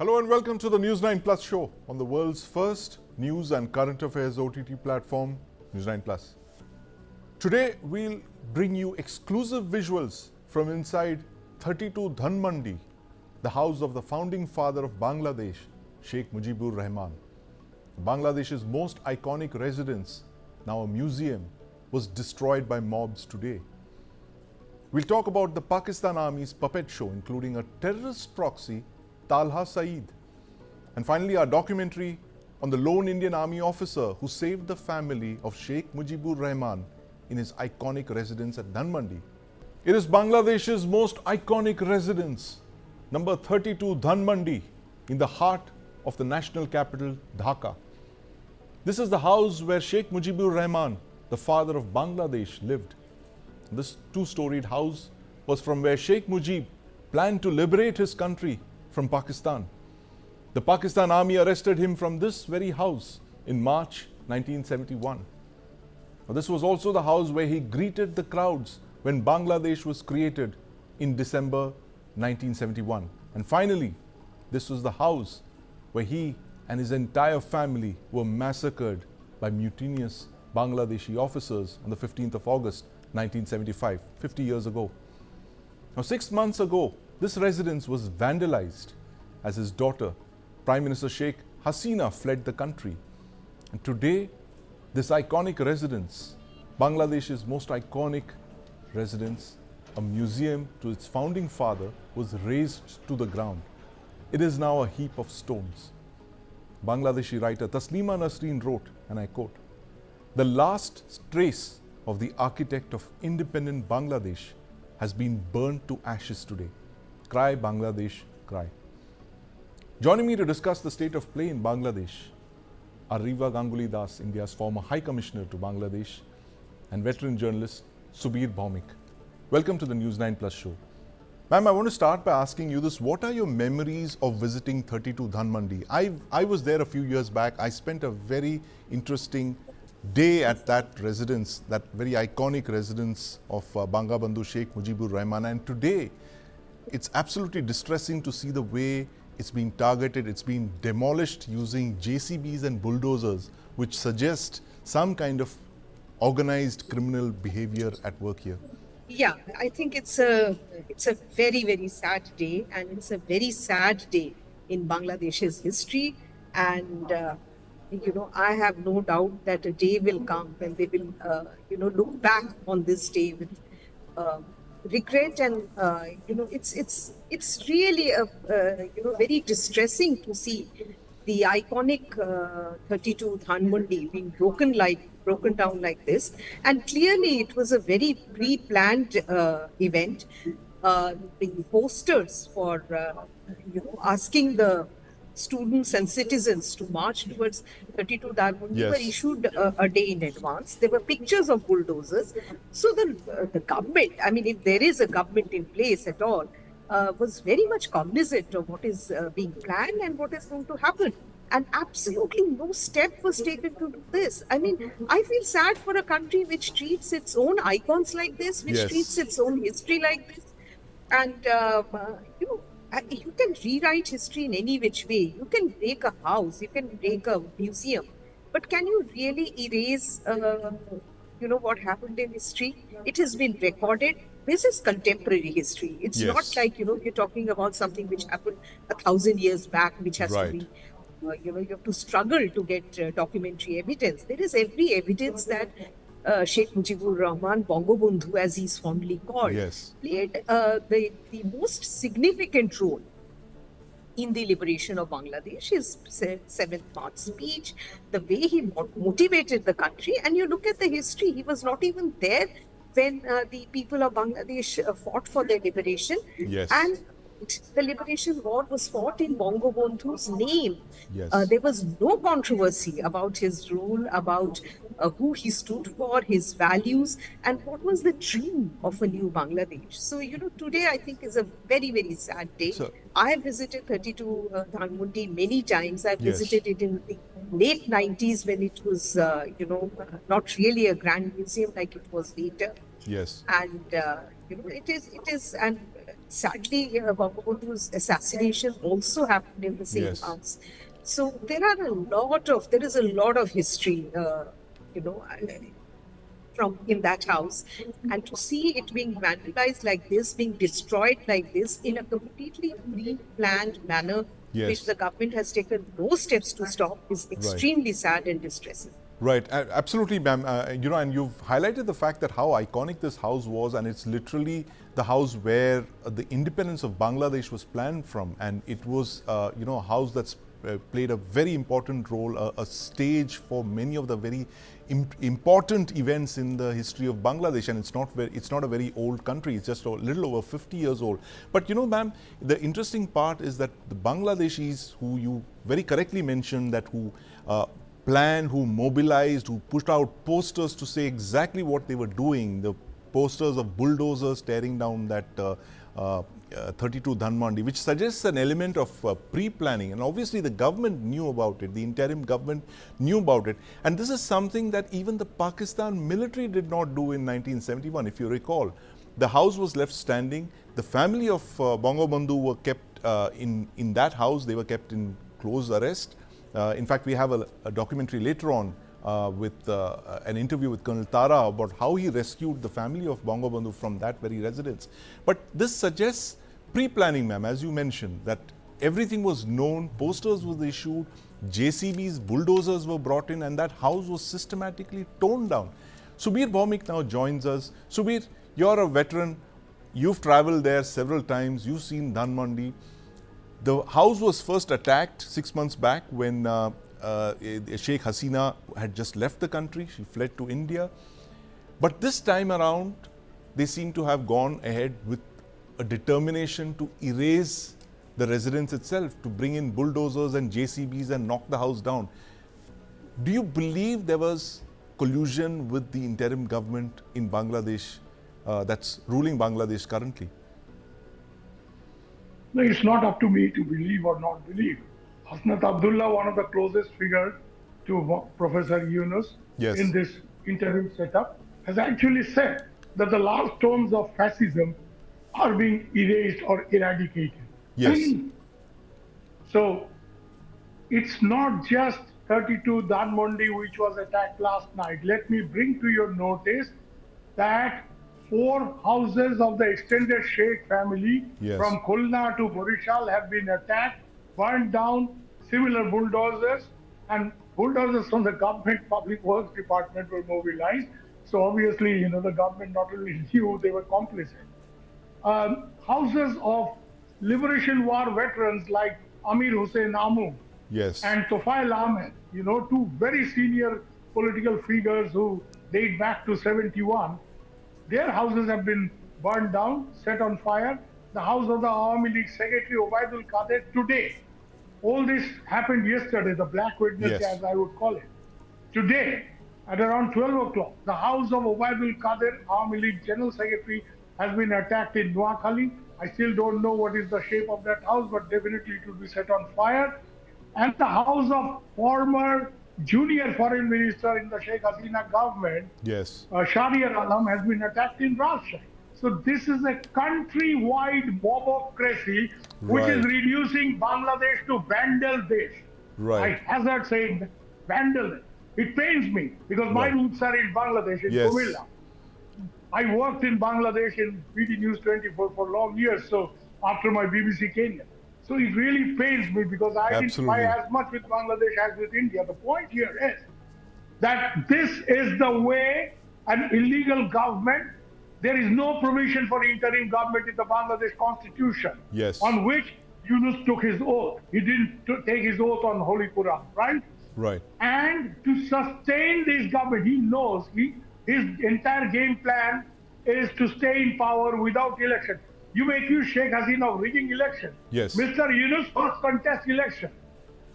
Hello and welcome to the News9 Plus show on the world's first news and current affairs OTT platform, News9 Plus. Today we'll bring you exclusive visuals from inside 32 Dhanmandi, the house of the founding father of Bangladesh, Sheikh Mujibur Rahman. Bangladesh's most iconic residence, now a museum, was destroyed by mobs today. We'll talk about the Pakistan Army's puppet show, including a terrorist proxy, Talha Saeed. And finally, our documentary on the lone Indian Army officer who saved the family of Sheikh Mujibur Rahman in his iconic residence at Dhanmandi. It is Bangladesh's most iconic residence, number 32 Dhanmandi, in the heart of the national capital, Dhaka. This is the house where Sheikh Mujibur Rahman, the father of Bangladesh, lived. This two-storied house was from where Sheikh Mujib planned to liberate his country from Pakistan. The Pakistan Army arrested him from this very house in March 1971. Now, this was also the house where he greeted the crowds when Bangladesh was created in December 1971. And finally, this was the house where he and his entire family were massacred by mutinous Bangladeshi officers on the 15th of August 1975, 50 years ago. Now, 6 months ago, this residence was vandalized as his daughter, Prime Minister Sheikh Hasina, fled the country. And today, this iconic residence, Bangladesh's most iconic residence, a museum to its founding father, was razed to the ground. It is now a heap of stones. Bangladeshi writer Taslima Nasreen wrote, and I quote, "The last trace of the architect of independent Bangladesh has been burnt to ashes today. Cry Bangladesh, cry." Joining me to discuss the state of play in Bangladesh are Riva Ganguly Das, India's former High Commissioner to Bangladesh, and veteran journalist Subir Bhaumik. Welcome to the News9 Plus show. Ma'am, I want to start by asking you this. What are your memories of visiting 32 Dhanmandi? I was there a few years back. I spent a very interesting day at that residence, that very iconic residence of Bangabandhu Sheikh Mujibur Rahman. And today, it's absolutely distressing to see the way it's being targeted. It's been demolished using JCBs and bulldozers, which suggest some kind of organized criminal behavior at work here. Yeah, I think it's a very, very sad day, and it's a very sad day in Bangladesh's history. And I have no doubt that a day will come when they will, look back on this day with regret. And it's really very distressing to see the iconic 32 Dhanmandi being broken down like this. And clearly it was a very pre-planned event. The posters for asking the students and citizens to march towards 32 Dhanmandi were issued a day in advance. There were pictures of bulldozers. So the government, I mean, if there is a government in place at all, was very much cognizant of what is being planned and what is going to happen. And absolutely no step was taken to do this. I mean, I feel sad for a country which treats its own icons like this, which treats its own history like this. And, you can rewrite history in any which way. You can break a house, you can break a museum, but can you really erase, what happened in history? It has been recorded. This is contemporary history. It's not like, you're talking about something which happened 1,000 years back, which has to be, you have to struggle to get documentary evidence. There is every evidence that Sheikh Mujibur Rahman, Bangabandhu, as he's fondly called, played the most significant role in the liberation of Bangladesh. His 7th March speech, the way he motivated the country. And you look at the history, he was not even there when the people of Bangladesh fought for their liberation. And the liberation war was fought in Bangabandhu's name. There was no controversy about his rule, about who he stood for, his values, and what was the dream of a new Bangladesh. So, today I think is a very, very sad day. I have visited 32 Dhanmandi many times. I've visited it in the late 90s when it was, not really a grand museum like it was later. And, it is, and sadly, Bangabandhu's assassination also happened in the same Yes. house. So there is a lot of history, you know, from in that house, and to see it being vandalized like this, being destroyed like this in a completely pre-planned manner, which Yes. the government has taken no steps to stop, is Right. extremely sad and distressing. Right, absolutely, ma'am. And you've highlighted the fact that how iconic this house was, and it's literally the house where the independence of Bangladesh was planned from, and it was, a house that's played a very important role, a stage for many of the very important events in the history of Bangladesh. And it's not a very old country. It's just a little over 50 years old. But ma'am, the interesting part is that the Bangladeshis, who you very correctly mentioned, that who planned, who mobilized, who pushed out posters to say exactly what they were doing, the posters of bulldozers tearing down that 32 Dhanmandi, which suggests an element of pre-planning. And obviously the government knew about it, the interim government knew about it. And this is something that even the Pakistan military did not do in 1971, if you recall. The house was left standing. The family of Bangabandhu were kept in that house. They were kept in close arrest. In fact, we have a documentary later on with an interview with Colonel Tara about how he rescued the family of Bangabandhu from that very residence. But this suggests pre-planning, ma'am, as you mentioned, that everything was known, posters were issued, JCBs, bulldozers were brought in, and that house was systematically torn down. Subir Bhaumik now joins us. Subir, you're a veteran. You've traveled there several times. You've seen Dhanmandi. The house was first attacked 6 months back when Sheikh Hasina had just left the country. She fled to India. But this time around, they seem to have gone ahead with a determination to erase the residence itself, to bring in bulldozers and JCBs and knock the house down. Do you believe there was collusion with the interim government in Bangladesh that's ruling Bangladesh currently? No, it's not up to me to believe or not believe. Hasnat Abdullah, one of the closest figures to Professor Yunus Yes. in this interim setup, has actually said that the last tones of fascism are being erased or eradicated. Yes. So it's not just 32 Dhanmandi which was attacked last night. Let me bring to your notice that 4 houses of the extended Sheikh family Yes. from Khulna to Borishal have been attacked, burned down, similar bulldozers, and bulldozers from the government public works department were mobilized. So obviously, the government not only knew, they were complicit. Houses of Liberation War veterans like Amir Hussain Amu Yes. and Tofail Ahmed, 2 very senior political figures who date back to 71, their houses have been burned down, set on fire. The house of the Awami League Secretary Obaidul Qadir today. All this happened yesterday, the Black Wednesday, Yes. as I would call it. Today, at around 12 o'clock, the house of Obaidul Qadir, Awami League General Secretary, has been attacked in Noakhali. I still don't know what is the shape of that house, but definitely it will be set on fire. And the house of former junior foreign minister in the Sheikh Hasina government, Yes. Shahriar Alam, has been attacked in Rajshahi. So this is a country-wide mobocracy which is Right. reducing Bangladesh to vandal Desh. Right. I hazard saying that, vandal. It pains me because my Right. roots are in Bangladesh, in Yes. Kumilla. I worked in Bangladesh in BD News 24 for long years, so after my BBC Kenya. So it really pains me because I identify Absolutely. as much with Bangladesh as with India. The point here is that this is the way an illegal government, there is no provision for interim government in the Bangladesh constitution, Yes. on which Yunus took his oath. He didn't take his oath on Holy Quran, right? Right. And to sustain this government, he knows his entire game plan is to stay in power without election. You may accuse Sheikh Hasina of rigging election. Yes. Mr. Yunus first contest election.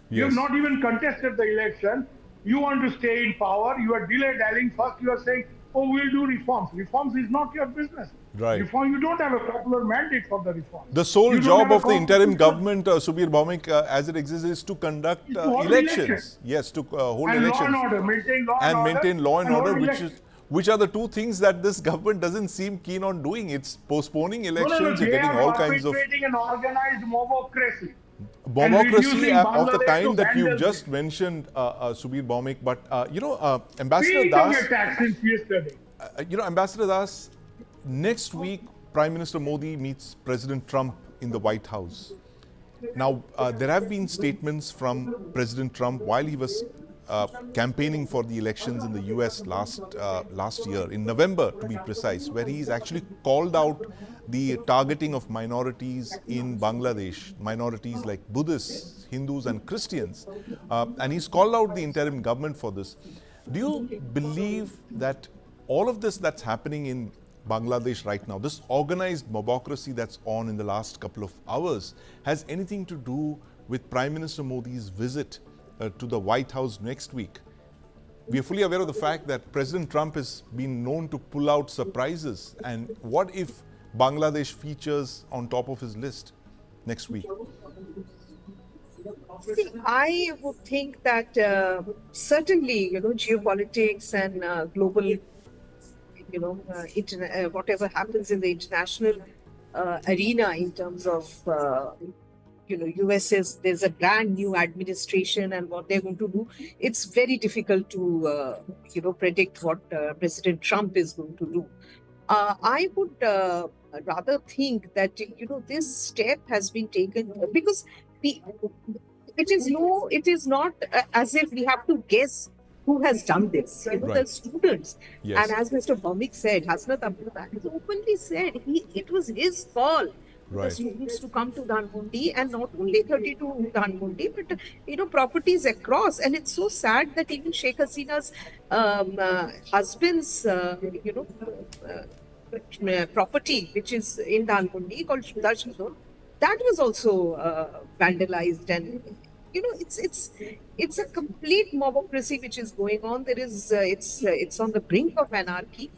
You Yes. have not even contested the election. You want to stay in power. You are dilly-dallying. First you are saying, oh, we'll do reforms. Reforms is not your business. Right. Reform, you don't have a popular mandate for the reforms. The sole You don't job have a of the interim constitution. government, Subir Bhaumik, as it exists, is to conduct To hold elections. elections. Yes, to hold And law elections. and order, maintain law and and order. maintain law and order, hold which elections. which are the two things that this government doesn't seem keen on doing. It's postponing No, elections, you're they getting are all kinds of perpetrating an organized mobocracy. And democracy reducing of the Bangladesh kind to that you've vandalism. just mentioned, Subir Bhaumik. But, Ambassador Peak of Das, attacks since yesterday. Ambassador Das, next week, Prime Minister Modi meets President Trump in the White House. Now, there have been statements from President Trump while he was campaigning for the elections in the US last year, in November to be precise, where he's actually called out the targeting of minorities in Bangladesh, minorities like Buddhists, Hindus and Christians. And he's called out the interim government for this. Do you believe that all of this that's happening in Bangladesh right now, this organized mobocracy that's on in the last couple of hours, has anything to do with Prime Minister Modi's visit to the White House next week? We are fully aware of the fact that President Trump has been known to pull out surprises. And what if Bangladesh features on top of his list next week? See, I would think that certainly, geopolitics and global, whatever happens in the international arena in terms of, there's a brand new administration and what they're going to do. It's very difficult to, predict what President Trump is going to do. I would rather think that, this step has been taken because it is not as if we have to guess who has done this. Right. The students. Yes. And as Mr. Bhaumik said, Hasnat Abdul has openly said it was his call. Right. The students to come to Dhanmondi, and not only 32 Dhanmondi, but properties across. And it's so sad that even Sheikh Hasina's husband's property, which is in Dhanmondi called Sudarshan, that was also vandalized. And it's a complete mobocracy which is going on. There is it's on the brink of anarchy.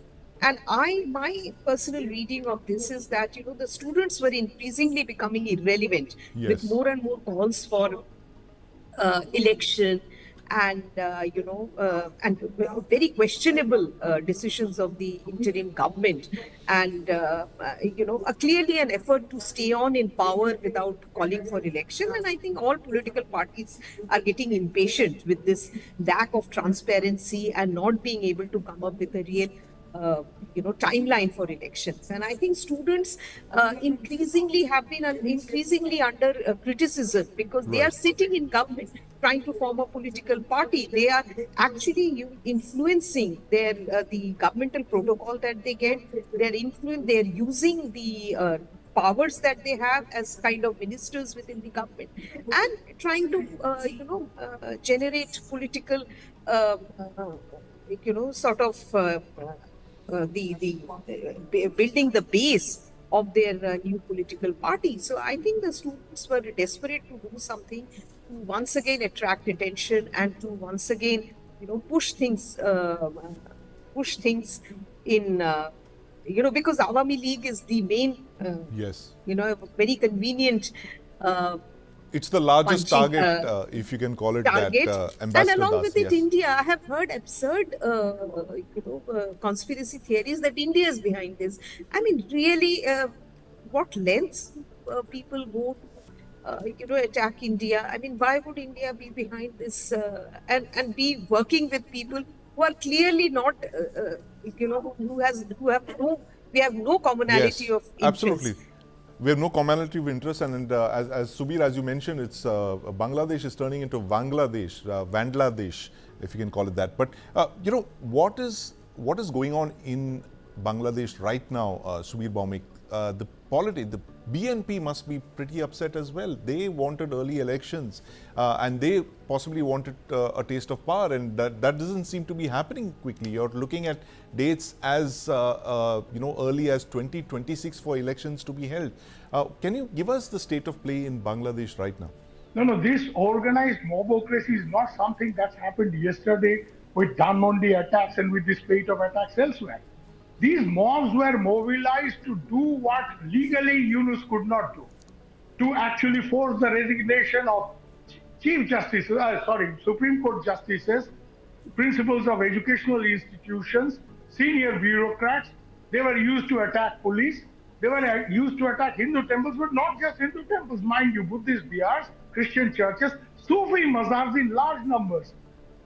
And my personal reading of this is that, the students were increasingly becoming irrelevant. Yes. With more and more calls for election and, and very questionable decisions of the interim government. And, clearly an effort to stay on in power without calling for election. And I think all political parties are getting impatient with this lack of transparency and not being able to come up with a real timeline for elections. And I think students increasingly have been increasingly under criticism because they are sitting in government trying to form a political party. They are actually influencing the governmental protocol that they get. They're using the powers that they have as kind of ministers within the government and trying to generate political building the base of their new political party. So I think the students were desperate to do something to once again attract attention and to once again, push things in, because Awami League is the main, Yes. very convenient. It's the largest punching, target, if you can call it target. that, And Ambassador along Das, with it, yes. India, I have heard absurd, conspiracy theories that India is behind this. I mean, really, what lengths people go to, attack India? I mean, why would India be behind this and be working with people who are clearly not, we have no commonality of interest. Absolutely. We have no commonality of interest, and as Subir, as you mentioned, it's Bangladesh is turning into Bangladesh, Vandladesh, if you can call it that. But what is going on in Bangladesh right now, Subir Bhaumik? The BNP must be pretty upset as well. They wanted early elections, and they possibly wanted a taste of power, and that doesn't seem to be happening quickly. You're looking at dates as early as 2026 for elections to be held. Can you give us the state of play in Bangladesh right now? No, this organized mobocracy is not something that's happened yesterday with Dhanmondi attacks and with the spate of attacks elsewhere. These mobs were mobilized to do what legally Yunus could not do, to actually force the resignation of Supreme Court justices, principals of educational institutions, senior bureaucrats. They were used to attack police. They were used to attack Hindu temples, but not just Hindu temples, mind you, Buddhist bihars, Christian churches, Sufi mazars in large numbers.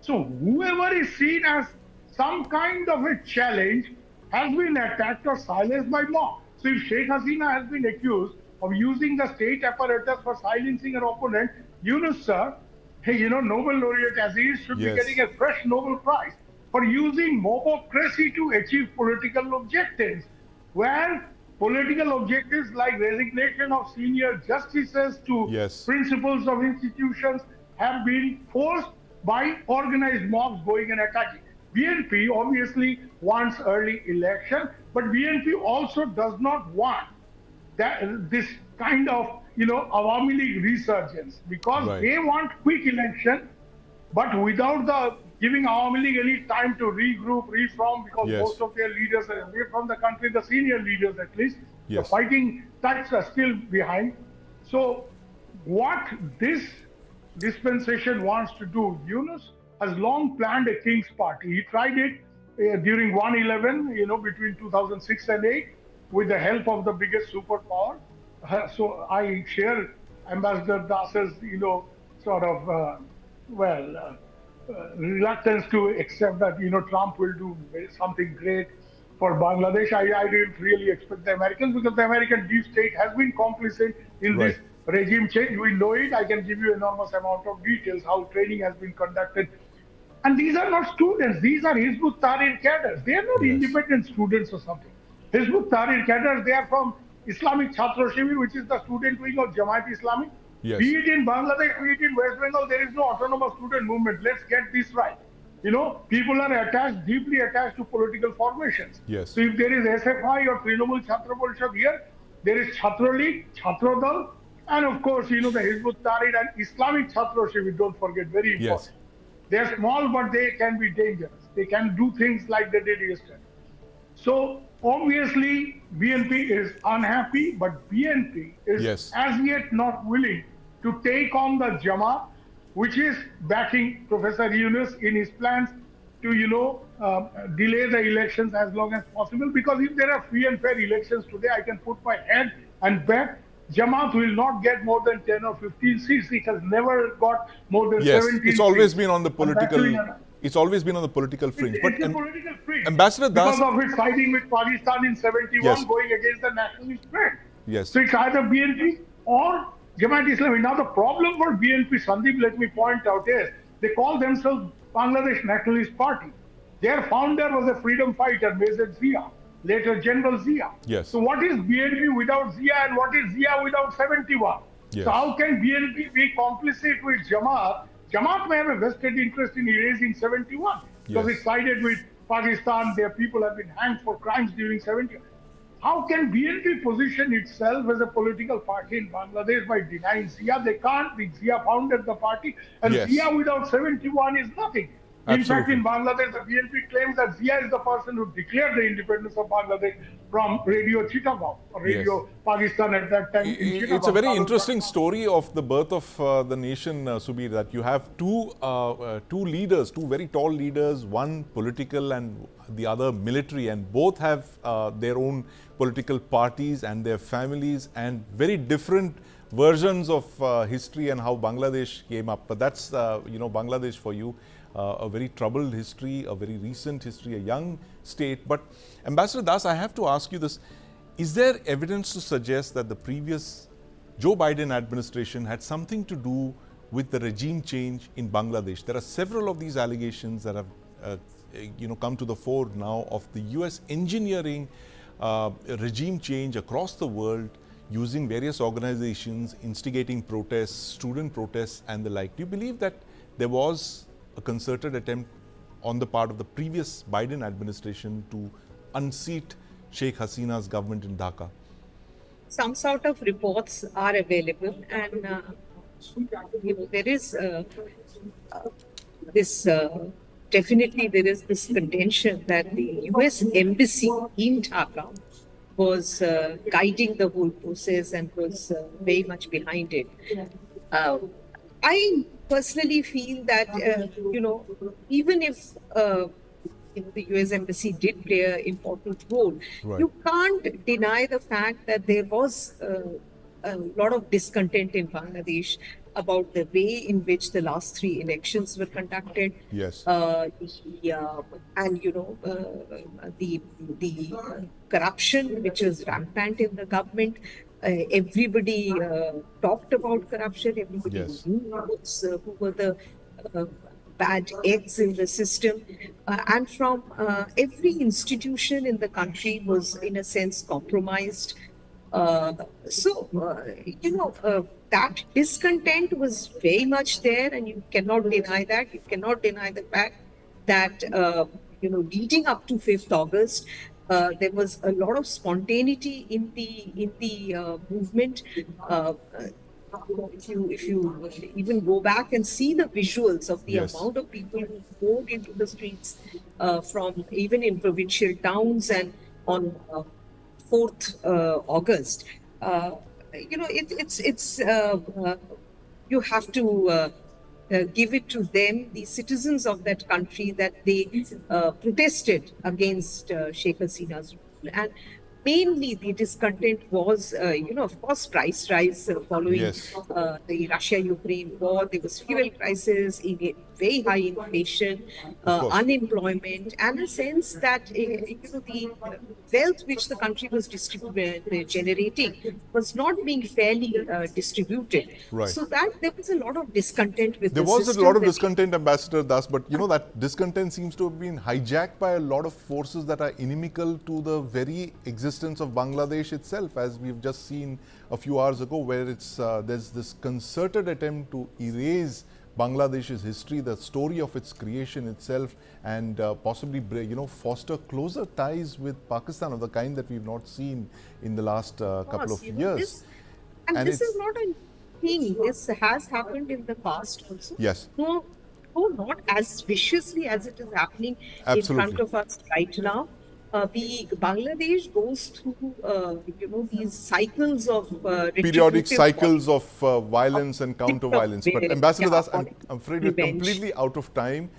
So whoever is seen as some kind of a challenge has been attacked or silenced by mob. So if Sheikh Hasina has been accused of using the state apparatus for silencing her opponent, Yunus sir, hey, Nobel laureate as he is, should be getting a fresh Nobel Prize for using mobocracy to achieve political objectives, where political objectives like resignation of senior justices to principals of institutions have been forced by organized mobs going and attacking. BNP obviously wants early election, but BNP also does not want this kind of Awami League resurgence, because they want quick election, but without the giving Awami League any time to regroup, reform, because most of their leaders are away from the country, the senior leaders at least. The fighting types are still behind. So what this dispensation wants to do, Yunus has long planned a king's party. He tried it during 111, between 2006 and 8, with the help of the biggest superpower. So I share Ambassador Das's, sort of, reluctance to accept that, Trump will do something great for Bangladesh. I didn't really expect the Americans, because the American deep state has been complicit in this regime change. We know it. I can give you enormous amount of details how training has been conducted. And these are not students. These are Hizb ut-Tahrir cadres. They are not independent students or something. Hizb ut-Tahrir cadres, they are from Islamic Chhatra Shibir, which is the student wing of Jamaat Islami. Be it in Bangladesh, be it in West Bengal, there is no autonomous student movement. Let's get this right. People are deeply attached to political formations. So if there is SFI or Trinamool Chhatra Parishad here, there is Chhatra League, Chhatra Dal, and of course, the Hizb ut-Tahrir and Islamic Chhatra Shibir, don't forget, very important. They're small, but they can be dangerous. They can do things like they did yesterday. So obviously, BNP is unhappy, but BNP is as yet not willing to take on the Jamaat, which is backing Professor Yunus in his plans to, delay the elections as long as possible. Because if there are free and fair elections today, I can put my head and bet Jamaat will not get more than 10 or 15 seats. It has never got more than 17 it's always seats. Been on the political. It's always been on the political fringe. It's a political fringe. Ambassador Das, because of its siding with Pakistan in 71, going against the nationalist trend. So it's either BNP or Jamaat Islami. Now the problem for BNP, Sandeep, let me point out, is they call themselves Bangladesh Nationalist Party. Their founder was a freedom fighter, Major Zia, later General Zia. So what is BNP without Zia, and what is Zia without 71? So how can BNP be complicit with Jamaat? Jamaat may have a vested interest in erasing 71 because it sided with Pakistan. Their people have been hanged for crimes during 71. How can BNP position itself as a political party in Bangladesh by denying Zia? They can't. Zia founded the party, and Zia without 71 is nothing. In fact, in Bangladesh, the BNP claims that Zia is the person who declared the independence of Bangladesh from Radio Chittagong, or Radio Pakistan at that time. It's a very interesting story of the birth of the nation, Subir, that you have two leaders, two very tall leaders, one political and the other military, and both have their own political parties and their families and very different versions of history and how Bangladesh came up. But that's, Bangladesh for you. A very troubled history, a very recent history, a young state. But Ambassador Das, I have to ask you this. Is there evidence to suggest that the previous Joe Biden administration had something to do with the regime change in Bangladesh? There are several of these allegations that have come to the fore now of the US engineering regime change across the world using various organizations, instigating protests, student protests and the like. Do you believe that there was a concerted attempt on the part of the previous Biden administration to unseat Sheikh Hasina's government in Dhaka? Some sort of reports are available, and there is definitely there is this contention that the US embassy in Dhaka was guiding the whole process and was very much behind it. I personally feel that, even if the US Embassy did play an important role. Right. You can't deny the fact that there was a lot of discontent in Bangladesh about the way in which the last three elections were conducted. Yes. And the corruption which was rampant in the government. Everybody talked about corruption. Everybody Yes. knew who were the uh, bad eggs in the system, and from every institution in the country was, in a sense, compromised. Uh, that discontent was very much there, and you cannot deny that. You cannot deny the fact that, leading up to 5th August, there was a lot of spontaneity in the movement. If you even go back and see the visuals of the Yes. amount of people who poured into the streets from even in provincial towns and on 4th August, you have to give it to them, the citizens of that country, that they protested against Sheikh Hasina's rule. And mainly the discontent was, of course, price rise following Yes. the Russia-Ukraine war. There was fuel crisis, very high inflation, course. unemployment, and a sense that the wealth which the country was generating was not being fairly distributed. Right. So that there was a lot of discontent with There the was a system lot of that- discontent, Ambassador Das, but that discontent seems to have been hijacked by a lot of forces that are inimical to the very existence of Bangladesh itself, as we've just seen a few hours ago, where there's this concerted attempt to erase Bangladesh's history, the story of its creation itself, and possibly foster closer ties with Pakistan of the kind that we've not seen in the last couple of years. This it's- is not a thing. This has happened in the past also. Yes. No, not as viciously as it is happening in Absolutely. front of us right now. Bangladesh goes through, these cycles of Periodic retributive cycles of violence and counter-violence. But Ambassador Das, I'm afraid we're revenge. completely out of time.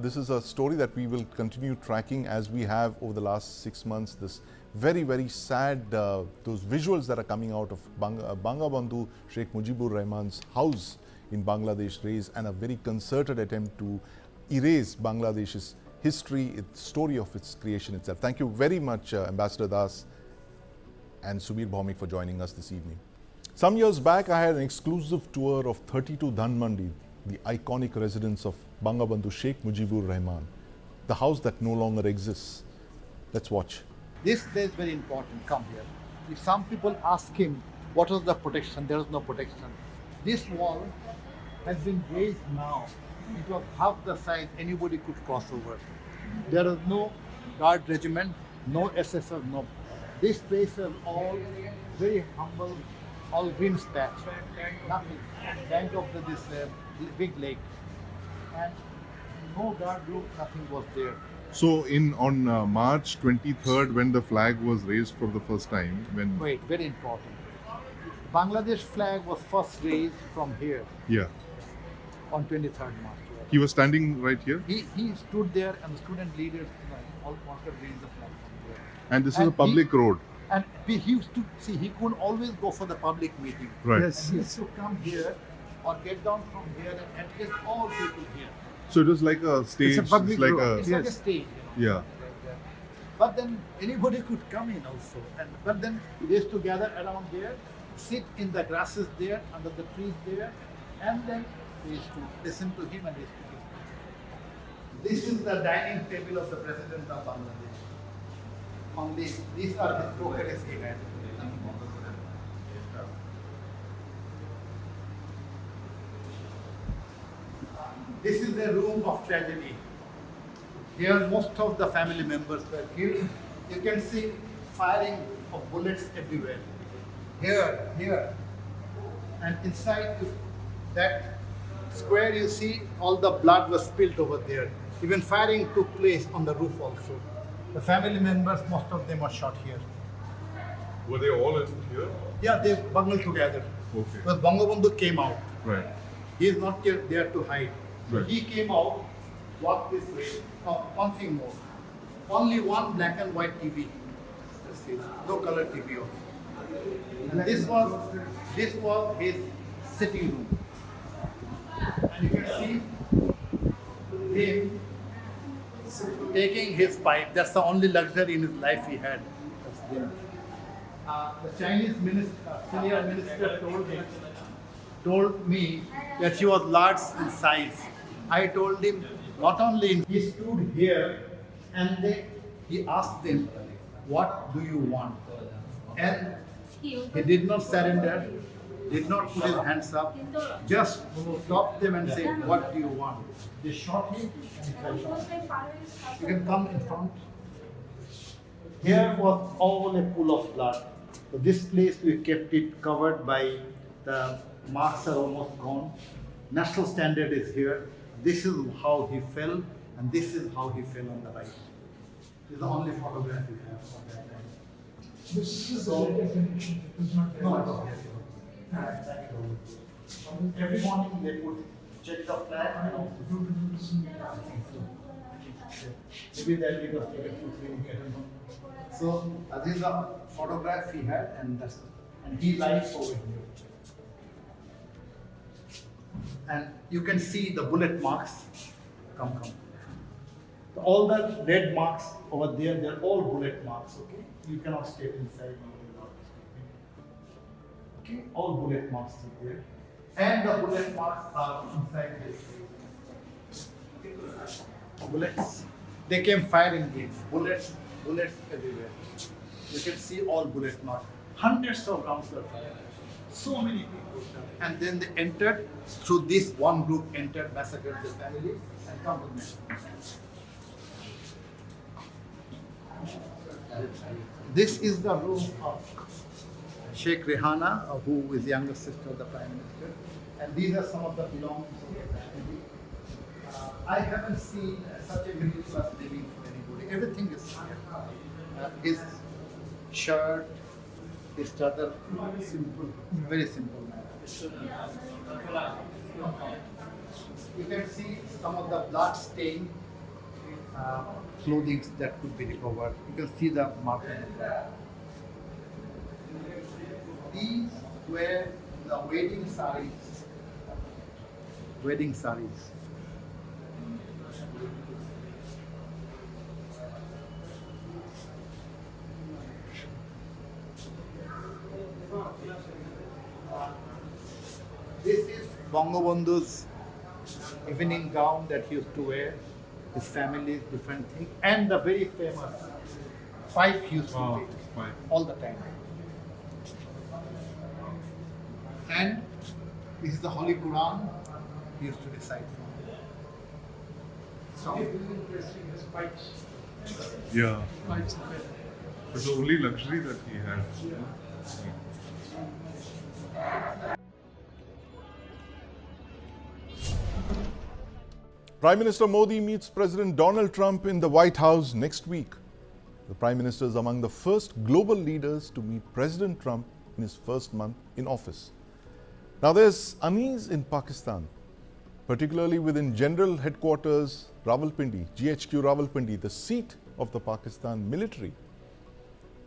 This is a story that we will continue tracking as we have over the last 6 months. This very, very sad, those visuals that are coming out of Bangabandhu Sheikh Mujibur Rahman's house in Bangladesh raise, and a very concerted attempt to erase Bangladesh's history, its story of its creation itself. Thank you very much, Ambassador Das and Subir Bhaumik, for joining us this evening. Some years back, I had an exclusive tour of 32 Dhanmandi, the iconic residence of Bangabandhu Sheikh Mujibur Rahman, the house that no longer exists. Let's watch. This day is very important. Come here. If some people ask him, what was the protection? There was no protection. This wall has been raised now. It was half the size anybody could cross over. There is no guard regiment, no SSR, no. This place is all very humble, all green patch, nothing. Bank of this big lake, and no guard group, nothing was there. So on March 23rd, when the flag was raised for the first time, Wait, very important. Bangladesh flag was first raised from here yeah, on 23rd March. he was standing right here, He stood there, and the student leaders all wanted to raise the flag from there. and this is And a public road, And he used to see, he couldn't always go for the public meeting. right? He used to come here or get down from here and address all people here. So it was like a stage, It's a public like road. a It's like a stage. yeah. But then anybody could come in also. But then they used to gather around there, sit in the grasses there, under the trees there, and then they used to listen to him and they used to listen. This is the dining table of the President of Bangladesh. Only these are his crockeries he had. This is the room of tragedy. Here most of the family members were killed. You can see firing of bullets everywhere. Here. And inside that square you see all the blood was spilled over there. Even firing took place on the roof also. The family members, most of them are shot here. Were they all in here? Yeah, they bungled together. Okay. But Bangabandhu came out. Right. He is not there to hide. Right. He came out, walked this way. One thing more. only one black and white TV. No color TV. And this was his sitting room. And you can see him taking his pipe. That's the only luxury in his life he had. The Chinese senior minister told me that he was large in size. I told him not only he stood here and he asked them, "What do you want?" And he did not surrender, did not put his hands up, just stopped them and said, "What do you want?" They shot him and he fell down. You can come in front. Here was all a pool of blood. So this place we kept it covered by the marks are almost gone. National standard is here. This is how he fell, and this is how he fell on the right. This is the only photograph we have of that time. This is a definition. It was not No. Every morning they would check the flag. Maybe that it was taken for cleaning. I don't know. So this is a photograph he had, and he lies over here. And you can see the bullet marks. Come. All the red marks over there, they're all bullet marks. Okay, you cannot step inside without stepping. Okay, all bullet marks are there, and the bullet marks are inside this. Bullets. They came firing gates. Bullets everywhere. You can see all bullet marks. Hundreds of rounds were fired. So many people. And then they entered through this one group, massacred the family, and come to Mexico. This is the room of Sheikh Rehana, who is the younger sister of the Prime Minister. And these are some of the belongings of the family. I haven't seen such a middle class living for anybody. Everything is here. His shirt, his chadar, simple, very simple man. You can see some of the blood stain clothing that could be recovered. You can see the marking of that. These were the wedding saris. Wedding saris. This is Bangabandhu's evening gown that he used to wear, his family's different thing, and the very famous pipe he used to wear all the time. And this is the Holy Quran he used to recite from. So, Yeah. That's the only luxury that he had. Prime Minister Modi meets President Donald Trump in the White House next week. The Prime Minister is among the first global leaders to meet President Trump in his first month in office. Now there's unease in Pakistan, particularly within General Headquarters Rawalpindi, GHQ Rawalpindi, the seat of the Pakistan military.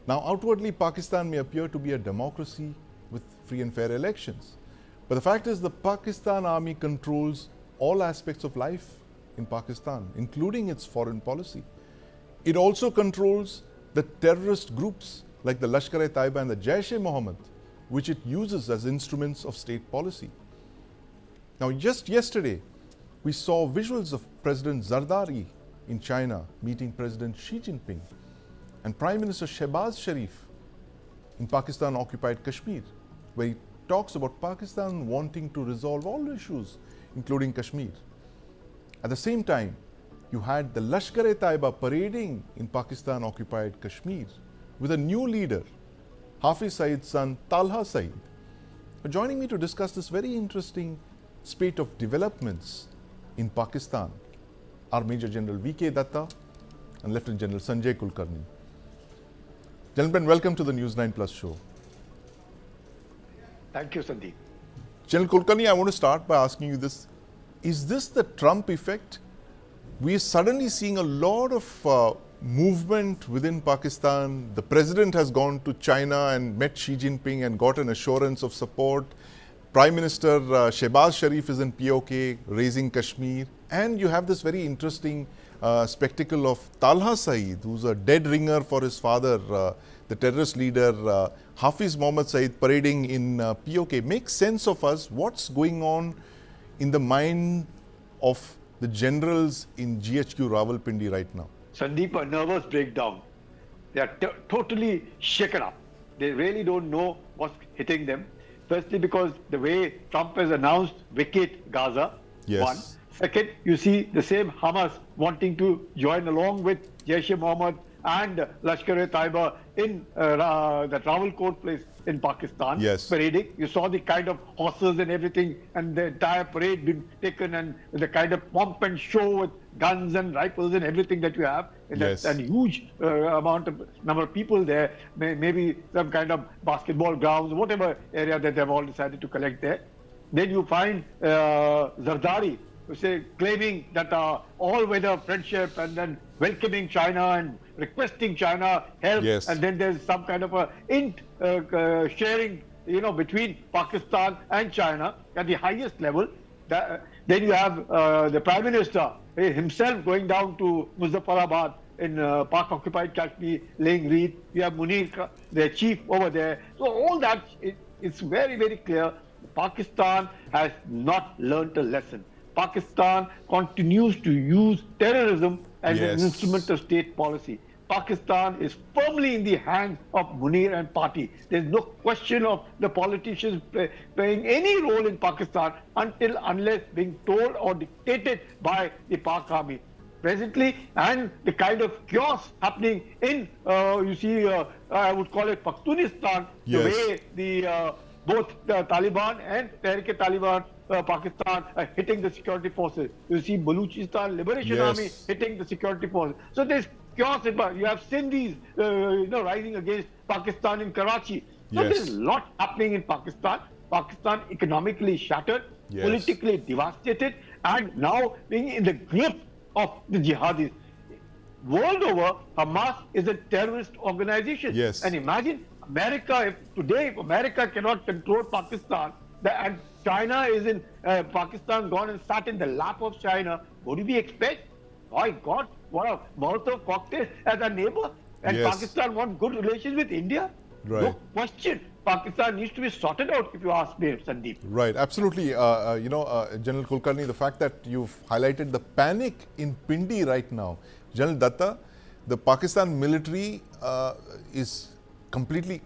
Now outwardly Pakistan may appear to be a democracy with free and fair elections. But the fact is the Pakistan army controls all aspects of life in Pakistan, including its foreign policy. It also controls the terrorist groups like the Lashkar-e-Taiba and the Jaish-e-Mohammed, which it uses as instruments of state policy. Now, just yesterday, we saw visuals of President Zardari in China meeting President Xi Jinping and Prime Minister Shehbaz Sharif in Pakistan-occupied Kashmir, where he talks about Pakistan wanting to resolve all issues, including Kashmir. At the same time, you had the Lashkar-e-Taiba parading in Pakistan-occupied Kashmir with a new leader, Hafiz Saeed's son Talha Saeed. Joining me to discuss this very interesting spate of developments in Pakistan are Major General V.K. Datta and Lieutenant General Sanjay Kulkarni. Gentlemen, welcome to the News9 Plus show. Thank you, Sandeep. General Kulkarni, I want to start by asking you this. Is this the Trump effect? We are suddenly seeing a lot of movement within Pakistan. The president has gone to China and met Xi Jinping and got an assurance of support. Prime Minister Shehbaz Sharif is in POK raising Kashmir. And you have this very interesting spectacle of Talha Saeed, who's a dead ringer for his father, the terrorist leader Hafiz Mohammad Saeed, parading in POK. Make sense of us. What's going on in the mind of the generals in GHQ Rawalpindi right now? Sandeep, a nervous breakdown. They are totally shaken up. They really don't know what's hitting them. Firstly, because the way Trump has announced vacate Gaza, Yes. one. Second, you see the same Hamas wanting to join along with Jaish-e-Mohammed and Lashkar-e-Taiba in the Rawalkot place in Pakistan, Yes. parading. You saw the kind of horses and everything, and the entire parade being taken, and the kind of pomp and show with guns and rifles and everything that you have. And Yes. that's a huge number of people there, maybe some kind of basketball grounds, whatever area that they've all decided to collect there. Then you find Zardari, claiming that all-weather friendship, and then welcoming China and requesting China help. Yes. And then there's some kind of a sharing, between Pakistan and China at the highest level. Then you have the Prime Minister himself going down to Muzaffarabad in Pak-occupied Kashmir, laying wreath. You have Munir, the chief over there. So all that, it's very, very clear. Pakistan has not learnt a lesson. Pakistan continues to use terrorism as Yes. an instrument of state policy. Pakistan is firmly in the hands of Munir and party. There's no question of the politicians playing any role in Pakistan unless being told or dictated by the Pak army. Presently, and the kind of chaos happening in, I would call it Pakhtunistan, Yes. the way the both the Taliban and Tehrik-e-Taliban Pakistan are hitting the security forces. You see Baluchistan Liberation Yes. Army hitting the security forces. So there's chaos. You have Sindhis, rising against Pakistan in Karachi. So Yes. there's a lot happening in Pakistan. Pakistan economically shattered, Yes. politically devastated, and now being in the grip of the jihadis. World over, Hamas is a terrorist organization. Yes. And imagine America, if America cannot control Pakistan, and China is in Pakistan, gone and sat in the lap of China, what do we expect? My God, what a Molotov cocktail as a neighbor. And Yes. Pakistan want good relations with India? Right. No question. Pakistan needs to be sorted out, if you ask me, Sandeep. Right, absolutely. General Kulkarni, the fact that you've highlighted the panic in Pindi right now. General Datta, the Pakistan military is completely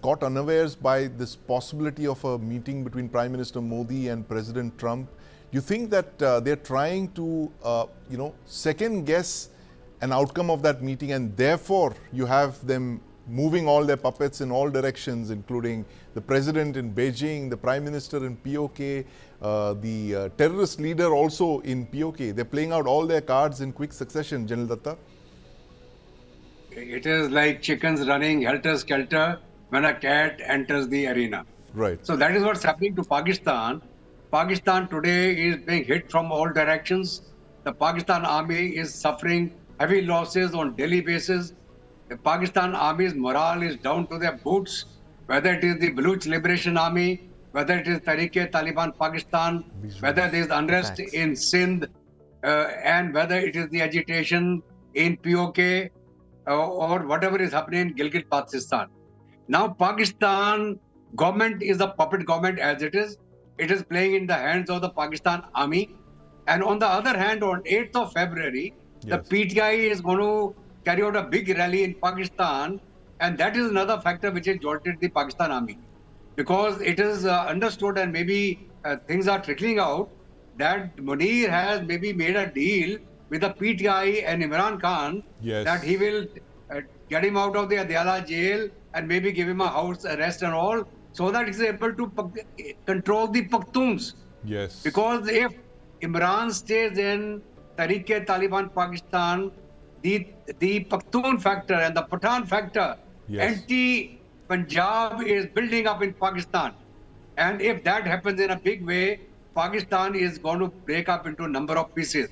caught unawares by this possibility of a meeting between Prime Minister Modi and President Trump. Do you think that they're trying to, second guess an outcome of that meeting, and therefore you have them moving all their puppets in all directions, including the president in Beijing, the prime minister in POK, the terrorist leader also in POK. They're playing out all their cards in quick succession, General Datta. It is like chickens running helter-skelter when a cat enters the arena. Right. So that is what's happening to Pakistan. Pakistan today is being hit from all directions. The Pakistan army is suffering heavy losses on daily basis. The Pakistan army's morale is down to their boots, whether it is the Baluch Liberation Army, whether it is Tehrik-e-Taliban Pakistan, whether there is unrest in Sindh, and whether it is the agitation in POK, or whatever is happening in Gilgit-Baltistan. Now Pakistan government is a puppet government as it is. It is playing in the hands of the Pakistan army. And on the other hand, on 8th of February, the Yes. PTI is going to carry out a big rally in Pakistan. And that is another factor which has jolted the Pakistan army. Because it is understood, and maybe things are trickling out, that Munir has maybe made a deal with the PTI and Imran Khan, Yes. that he will get him out of the Adiala jail and maybe give him a house arrest and all, so that he's able to control the Pakhtuns. Yes. Because if Imran stays in Tehrik-e-Taliban Pakistan, the Pakhtun factor and the Pathan factor, Yes. anti-Punjab is building up in Pakistan. And if that happens in a big way, Pakistan is going to break up into a number of pieces.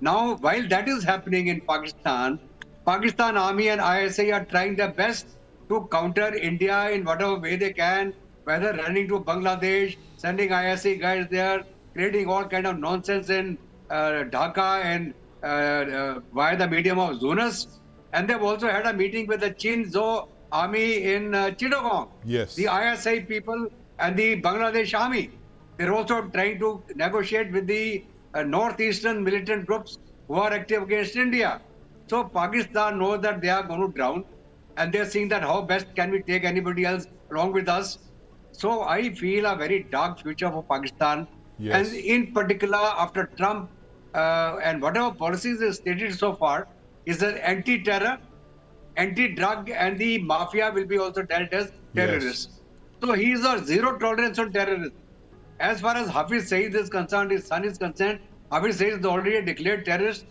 Now, while that is happening in Pakistan, Pakistan Army and ISI are trying their best to counter India in whatever way they can, whether running to Bangladesh, sending ISI guys there, creating all kind of nonsense in Dhaka and via the medium of Zunus. And they've also had a meeting with the Chinzo army in Chittagong. Yes. The ISI people and the Bangladesh army. They're also trying to negotiate with the northeastern militant groups who are active against India. So Pakistan knows that they are going to drown, and they're seeing that how best can we take anybody else along with us. So I feel a very dark future for Pakistan. Yes. And in particular, after Trump and whatever policies is stated so far, is that anti-terror, anti-drug, and the mafia will be also dealt as terrorists. So he is a zero tolerance on terrorism. As far as Hafiz Saeed is concerned, his son is concerned, Hafiz Saeed is already a declared terrorist,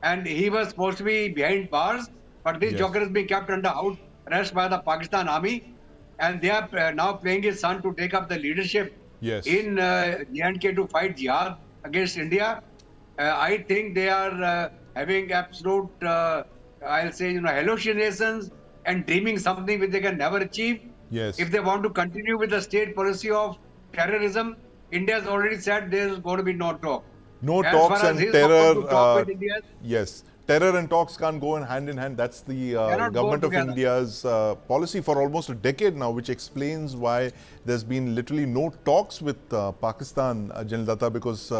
and he was supposed to be behind bars, but this joker is being kept under house arrest by the Pakistan army, and they are now playing his son to take up the leadership in J&K to fight jihad against India. I think they are having absolute, I'll say, hallucinations and dreaming something which they can never achieve. Yes. If they want to continue with the state policy of terrorism, India has already said there is going to be no talk. No As talks far as and he's not going to talk terror. with India, Yes. Terror and talks can't go hand in hand. That's the Cannot go government of together. India's policy for almost a decade now, which explains why there's been literally no talks with Pakistan, Janilata, because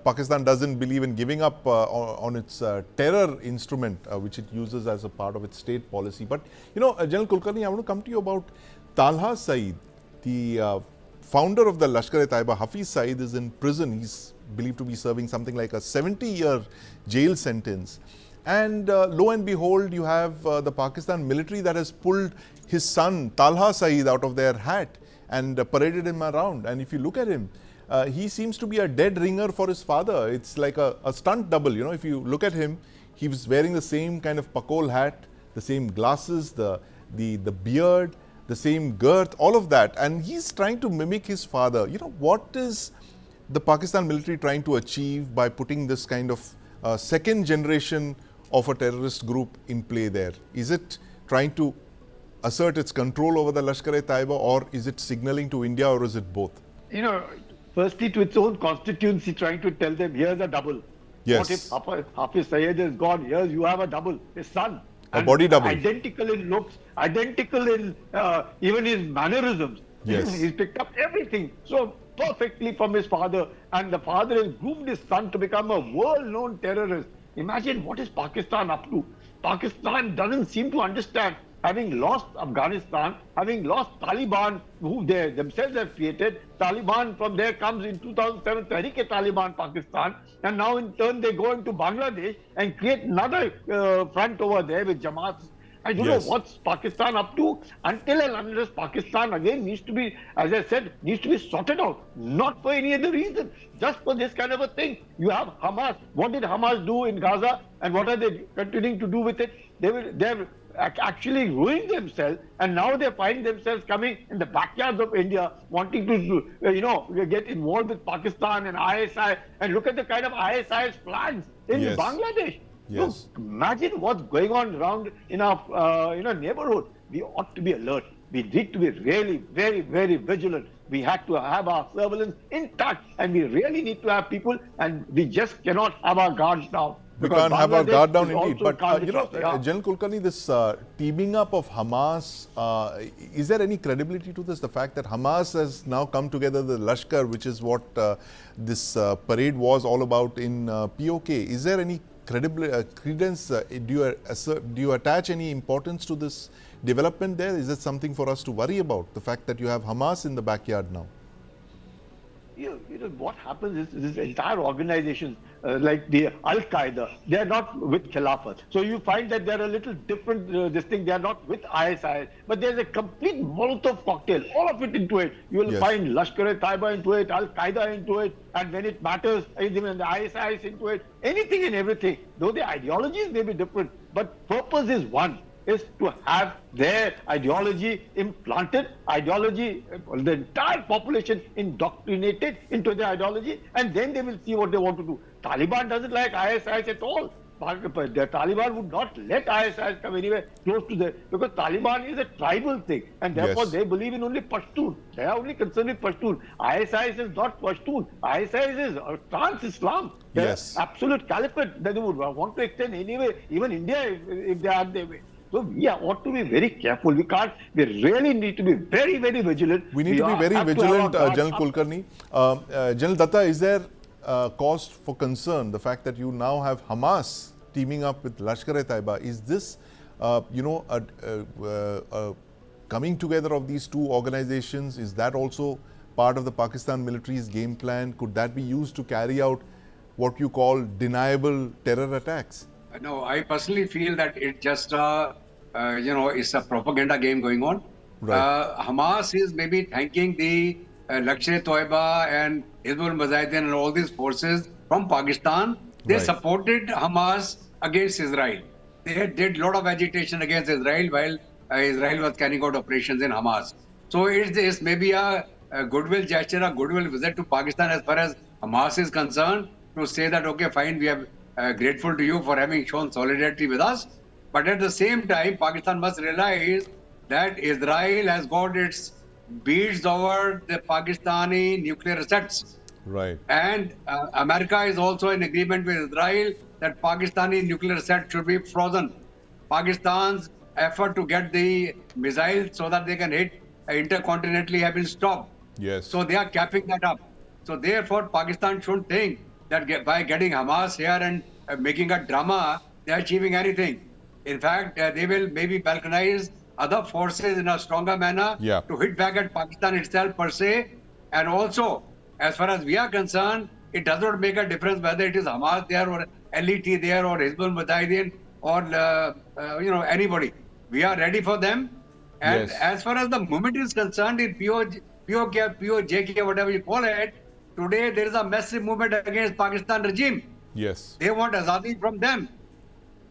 Pakistan doesn't believe in giving up on its terror instrument, which it uses as a part of its state policy. But, General Kulkarni, I want to come to you about Talha Saeed, the founder of the Lashkar-e-Taiba. Hafiz Saeed is in prison. He's believed to be serving something like a 70-year jail sentence. And lo and behold, you have the Pakistan military that has pulled his son, Talha Saeed, out of their hat and paraded him around. And if you look at him, he seems to be a dead ringer for his father. It's like a stunt double. If you look at him, he was wearing the same kind of pakol hat, the same glasses, the beard, the same girth, all of that. And he's trying to mimic his father. What is the Pakistan military trying to achieve by putting this kind of second generation of a terrorist group in play there? Is it trying to assert its control over the Lashkar-e-Taiba, or is it signaling to India, or is it both? Firstly to its own constituency, trying to tell them, here's a double. Yes. What if Hafiz Saeed is gone? Here's you have a double, his son. A body double. Identical in looks, identical in even his mannerisms. Yes. He's picked up everything so perfectly from his father, and the father has groomed his son to become a world-known terrorist. Imagine what is Pakistan up to. Pakistan doesn't seem to understand, having lost Afghanistan, having lost Taliban, who they themselves have created. Taliban, from there comes in 2007, Tehrik-e-Taliban Pakistan, and now in turn they go into Bangladesh and create another front over there with Jamaat. I don't know what's Pakistan up to, until and unless Pakistan again needs to be, as I said, needs to be sorted out, not for any other reason, just for this kind of a thing. You have Hamas. What did Hamas do in Gaza, and what are they continuing to do with it? They're actually ruined themselves, and now they find themselves coming in the backyards of India, wanting to, get involved with Pakistan and ISI, and look at the kind of ISI's flags in Bangladesh. Yes. So imagine what's going on around in our neighborhood. We ought to be alert. We need to be really very, very vigilant. We have to have our surveillance intact, and we really need to have people, and we just cannot have our guards down. We can't have our guard down indeed. But, Yeah. General Kulkarni, this teaming up of Hamas, is there any credibility to this? The fact that Hamas has now come together, the Lashkar, which is what this parade was all about in POK. Is there any credence? Do you attach any importance to this development there? Is it something for us to worry about, the fact that you have Hamas in the backyard now? What happens is this entire organizations like the Al-Qaeda, they are not with Khilafat. So you find that they are a little different, this thing, they are not with ISI, but there's a complete Molotov cocktail, all of it into it. You will find Lashkar-e-Taiba into it, Al-Qaeda into it, and when it matters, even the ISI is into it, anything and everything. Though the ideologies may be different, but purpose is one. Is to have their ideology implanted, the entire population indoctrinated into their ideology, and then they will see what they want to do. Taliban doesn't like ISIS at all. The Taliban would not let ISIS come anywhere close to them because Taliban is a tribal thing and therefore Yes. they believe in only Pashtun. They are only concerned with Pashtun. ISIS is not Pashtun. ISIS is trans-Islam. They are Yes. absolute caliphate that they would want to extend anyway, even India if they are their way. So we ought to be very careful. We really need to be very, very vigilant. We need to be very have to have vigilant, our guards General up. Kulkarni. General Datta, is there cause for concern the fact that you now have Hamas teaming up with Lashkar-e-Taiba? Is this, coming together of these two organizations? Is that also part of the Pakistan military's game plan? Could that be used to carry out what you call deniable terror attacks? No, I personally feel that it's just it's a propaganda game going on. Right. Hamas is maybe thanking the Lashkar-e-Taiba and Hizbul Mujahideen and all these forces from Pakistan. They Right. supported Hamas against Israel. They did a lot of agitation against Israel while Israel was carrying out operations in Hamas. So it's maybe a goodwill gesture, a goodwill visit to Pakistan as far as Hamas is concerned, to say that, okay, fine, we are grateful to you for having shown solidarity with us. But at the same time, Pakistan must realize that Israel has got its beads over the Pakistani nuclear assets. Right. And America is also in agreement with Israel that Pakistani nuclear assets should be frozen. Pakistan's effort to get the missiles so that they can hit intercontinentally have been stopped. Yes. So they are capping that up. So therefore, Pakistan shouldn't think that by getting Hamas here and making a drama, they are achieving anything. In fact, they will maybe balkanize other forces in a stronger manner Yeah. to hit back at Pakistan itself per se. And also, as far as we are concerned, it does not make a difference whether it is Hamas there or LET there or Hizbul Mujahideen or anybody. We are ready for them. And Yes. as far as the movement is concerned, in POJK, whatever you call it, today there is a massive movement against Pakistan regime. Yes. They want Azadi from them.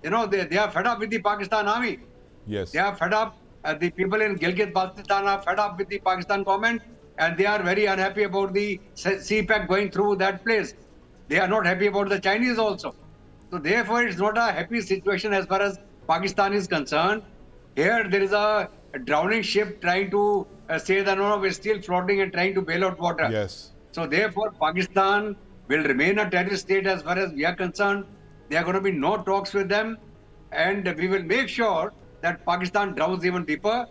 They are fed up with the Pakistan army. Yes. They are fed up. The people in Gilgit-Baltistan are fed up with the Pakistan government, and they are very unhappy about the CPAC going through that place. They are not happy about the Chinese also. So therefore, it's not a happy situation as far as Pakistan is concerned. Here, there is a drowning ship trying to say that no, we're still floating and trying to bail out water. Yes. So therefore, Pakistan will remain a terrorist state as far as we are concerned. There are going to be no talks with them, and we will make sure that Pakistan drowns even deeper,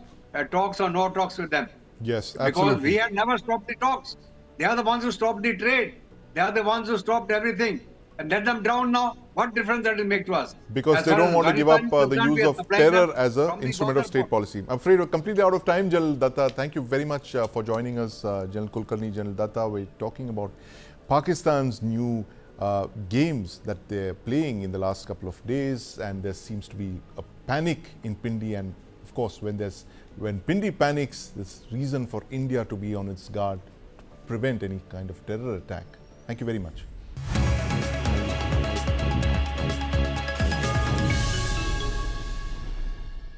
talks or no talks with them. Yes. Because Absolutely. we had never stopped the talks. They are the ones who stopped the trade. They are the ones who stopped everything. And let them drown now. What difference does it make to us? Because As they far don't as want to give up Afghanistan is the concerned, we use are of supplying terror them as an from the instrument of border state force. policy. I'm afraid we're completely out of time, General Datta. Thank you very much for joining us, General Kulkarni, General Datta. We're talking about Pakistan's new games that they're playing in the last couple of days, and there seems to be a panic in Pindi, and of course when Pindi panics, there's reason for India to be on its guard to prevent any kind of terror attack. Thank you very much.